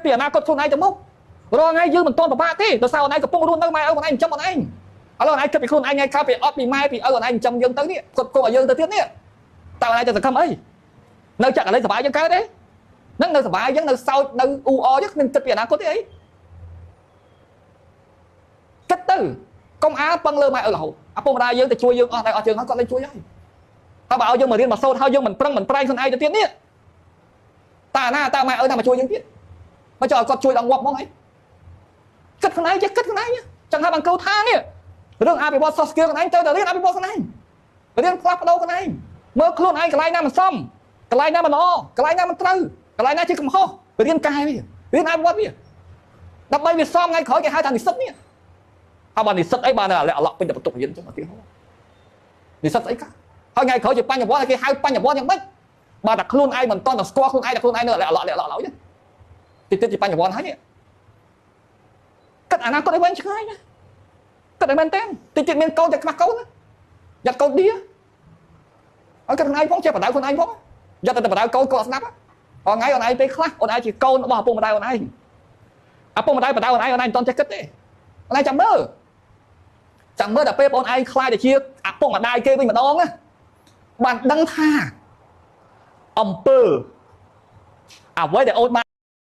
ពីអនាគតខ្លួនឯងទៅមុខរាល់ថ្ងៃយើងមិនទាន់ប្រមាទទេដោយសារអូនឯងកំពុងរស់នៅម៉ែឪអូនឯងចិញ្ចឹមអូនឯងឥឡូវអូនឯងគិតពីខ្លួនឯងថ្ងៃក្រោយពីអត់ពីម៉ែពីឪអូនឯងចិញ្ចឹមយើងទៅនេះគាត់គង់ឲ្យយើងទៅទៀតនេះតើអូនឯងទៅសង្ឃឹមអីនៅចាក់កន្លែងសុបាយយើងកើតទេនឹងនៅសុបាយយើងនៅសោចនៅអ៊ូអយើងគ្មានគិតពីអនាគតទេអីគិតទៅកុំអាពឹងលើម៉ែឪរហូតឪពុកម្ដាយយើងទៅជួយយើងអស់តែអត់ជើងគាត់លែងជួយហើយតើបើឲ្យយើងមករៀនមកសូត្រហើយយើងមិនប្រឹងមិនប្រែងខ្លួនឯងទៅទៀតនេះតើណាតើម៉ែឪណាមកជួយយើងទៀតមកចុះឲ្យគាត់ជួយដល់ងាប់ហ្មងអីគិតខ្លួនឯងចេះគិតខ្លួនឯងចឹងហើយបានគោថានេះរឿងអភិវឌ្ឍ soft skill ខ្លួនឯងទៅរៀនអភិវឌ្ឍខ្លួនឯងរៀនផ្លាស់ប្ដូរខ្លួនឯងមើលខ្លួនឯងកន្លែងណាមិនសមកន្លែងណាមិនល្អកន្លែងណាមិនត្រូវកន្លែងណាជាកំហុសរៀនកែវារៀនអភិវឌ្ឍវាដើម្បីវាសមថ្ងៃក្រោយគេហៅថានិស្សិតនេះហើយបើនិស្សិតអីបានអាឡក់ពេញតែបន្ទុករៀនចឹងមកទៀតនិស្សិតអីកាហើយថ្ងៃក្រោយជាបញ្ញវន្តគេហៅបញ្ញវន្តយ៉ាងម៉េចបើតែខ្លួនឯងមិនតន់តែស្គាល់ខ្លួនឯងតែខ្លួនឯងនៅអាឡក់ឡើយតិចជាបញ្ញវន្តហើយនេះគិតអនាគតឲ្យវែងឆ្ងាយណាគិតឲ្យមែនទេតិចមានកូនតែខ្មាស់កូនយ៉ាត់កូនឌីហើយគិតខ្លួនឯងផងចេះបដៅខ្លួនឯងផងយ៉ាត់តែបដៅកូនគាត់ស្ដាប់អថ្ងៃអូនឯងពេលខ្លះអូនឯងជាកូនរបស់ឪពុកម្ដាយអូនឯងឪពុកម្ដាយបដៅអូនឯងមិនតន់ចេះគិតទេអូនឯងចាំមើលដល់ពេលបងឯងខ្លាយទៅជាឪពុកម្ដាយគេវិញម្ដងណាបានដឹងថាអំពើអ្វីដែលអូនបាន